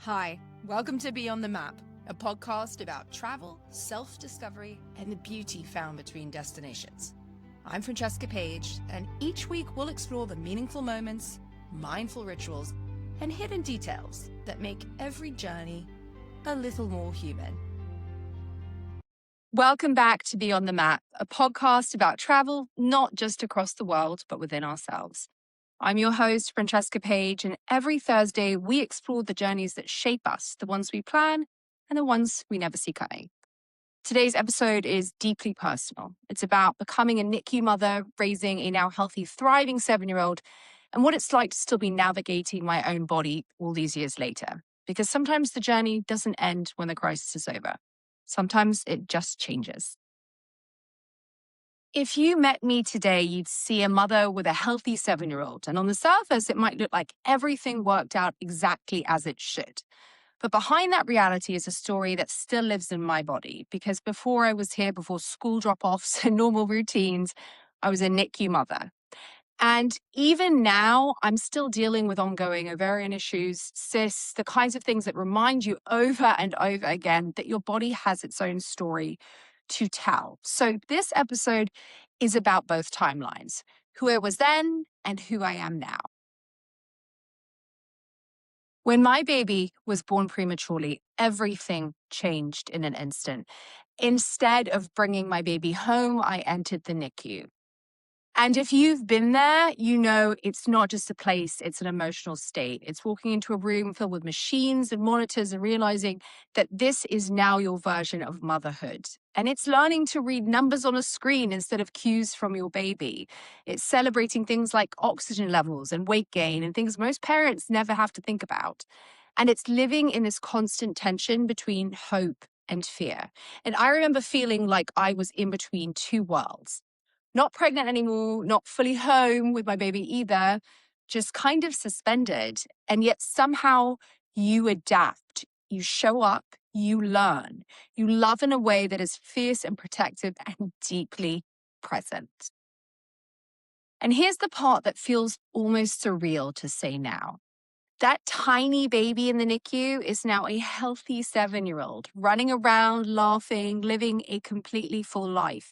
Hi, welcome to Beyond the Map, a podcast about travel, self-discovery, and the beauty found between destinations. I'm Francesca Page, and each week we'll explore the meaningful moments, mindful rituals, and hidden details that make every journey a little more human. Welcome back to Beyond the Map, a podcast about travel, not just across the world, but within ourselves. I'm your host, Francesca Page, and every Thursday we explore the journeys that shape us, the ones we plan and the ones we never see coming. Today's episode is deeply personal. It's about becoming a NICU mother, raising a now healthy, thriving 7-year-old, and what it's like to still be navigating my own body all these years later. Because sometimes the journey doesn't end when the crisis is over. Sometimes it just changes. If you met me today, you'd see a mother with a healthy 7-year-old. And on the surface, it might look like everything worked out exactly as it should. But behind that reality is a story that still lives in my body. Because before I was here, before school drop-offs and normal routines, I was a NICU mother. And even now, I'm still dealing with ongoing ovarian issues, cysts, the kinds of things that remind you over and over again that your body has its own story to tell. So this episode is about both timelines, who I was then and who I am now. When my baby was born prematurely, everything changed in an instant. Instead of bringing my baby home, I entered the NICU. And if you've been there, you know it's not just a place, it's an emotional state. It's walking into a room filled with machines and monitors and realizing that this is now your version of motherhood. And it's learning to read numbers on a screen instead of cues from your baby. It's celebrating things like oxygen levels and weight gain and things most parents never have to think about. And it's living in this constant tension between hope and fear. And I remember feeling like I was in between two worlds. Not pregnant anymore, not fully home with my baby either, just kind of suspended. And yet somehow you adapt, you show up, you learn, you love in a way that is fierce and protective and deeply present. And here's the part that feels almost surreal to say now. That tiny baby in the NICU is now a healthy 7-year-old, running around, laughing, living a completely full life.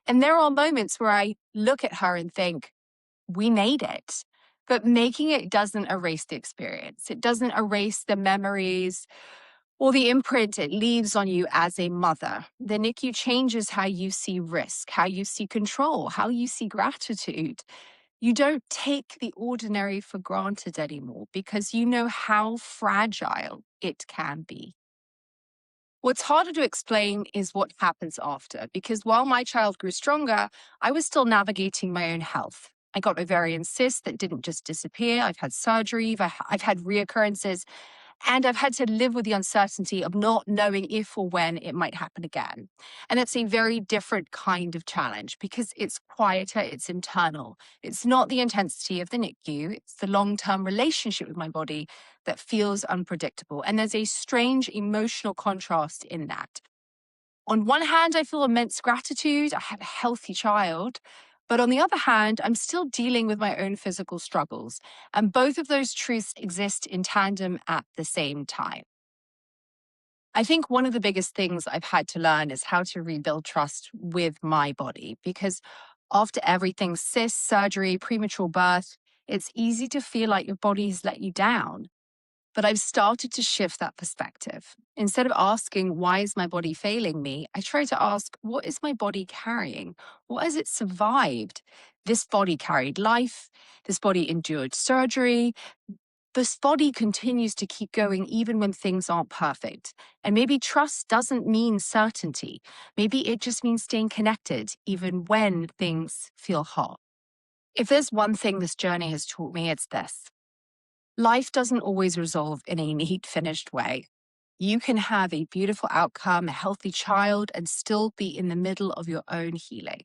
And there are moments where I look at her and think, we made it. But making it doesn't erase the experience. It doesn't erase the memories or the imprint it leaves on you as a mother. The NICU changes how you see risk, how you see control, how you see gratitude. You don't take the ordinary for granted anymore because you know how fragile it can be. What's harder to explain is what happens after, because while my child grew stronger, I was still navigating my own health. I got ovarian cysts that didn't just disappear. I've had surgery, I've had reoccurrences, and I've had to live with the uncertainty of not knowing if or when it might happen again. And it's a very different kind of challenge because it's quieter, it's internal. It's not the intensity of the NICU, it's the long-term relationship with my body that feels unpredictable. And there's a strange emotional contrast in that. On one hand, I feel immense gratitude. I have a healthy child. But on the other hand, I'm still dealing with my own physical struggles. And both of those truths exist in tandem at the same time. I think one of the biggest things I've had to learn is how to rebuild trust with my body. Because after everything, cysts, surgery, premature birth, it's easy to feel like your body has let you down. But I've started to shift that perspective. Instead of asking, why is my body failing me? I try to ask, what is my body carrying? What has it survived? This body carried life. This body endured surgery. This body continues to keep going even when things aren't perfect. And maybe trust doesn't mean certainty. Maybe it just means staying connected even when things feel hard. If there's one thing this journey has taught me, it's this. Life doesn't always resolve in a neat, finished way. You can have a beautiful outcome, a healthy child, and still be in the middle of your own healing.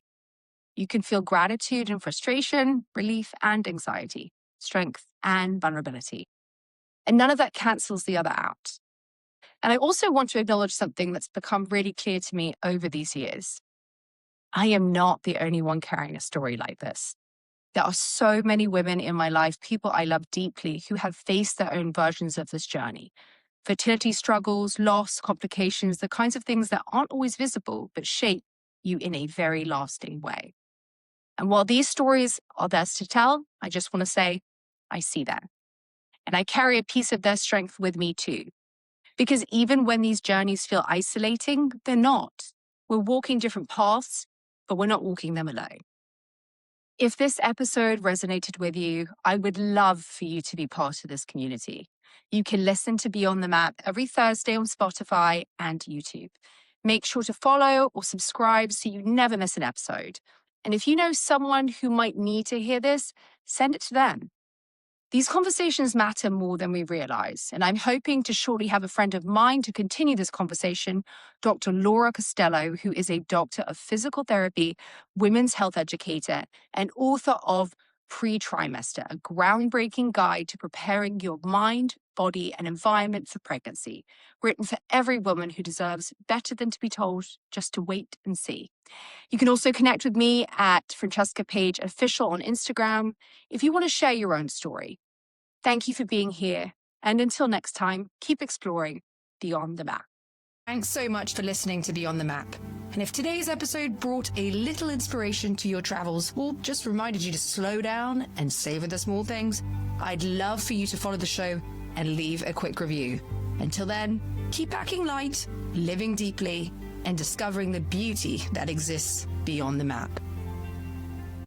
You can feel gratitude and frustration, relief and anxiety, strength and vulnerability. And none of that cancels the other out. And I also want to acknowledge something that's become really clear to me over these years. I am not the only one carrying a story like this. There are so many women in my life, people I love deeply, who have faced their own versions of this journey. fertility struggles, loss, complications, the kinds of things that aren't always visible but shape you in a very lasting way. And while these stories are theirs to tell, I just want to say, I see them. And I carry a piece of their strength with me too. Because even when these journeys feel isolating, they're not. We're walking different paths, but we're not walking them alone. If this episode resonated with you, I would love for you to be part of this community. You can listen to Beyond the Map every Thursday on Spotify and YouTube. Make sure to follow or subscribe so you never miss an episode. And if you know someone who might need to hear this, send it to them. These conversations matter more than we realize, and I'm hoping to shortly have a friend of mine to continue this conversation, Dr. Laura Costello, who is a doctor of physical therapy, women's health educator, and author of Pre-Trimester, a groundbreaking guide to preparing your mind, body, and environment for pregnancy, written for every woman who deserves better than to be told just to wait and see. You can also connect with me at Francesca Page Official on Instagram if you want to share your own story. Thank you for being here. And until next time, keep exploring Beyond the Map. Thanks so much for listening to Beyond the Map. And if today's episode brought a little inspiration to your travels or just reminded you to slow down and savor the small things, I'd love for you to follow the show and leave a quick review. Until then, keep packing light, living deeply, and discovering the beauty that exists beyond the map.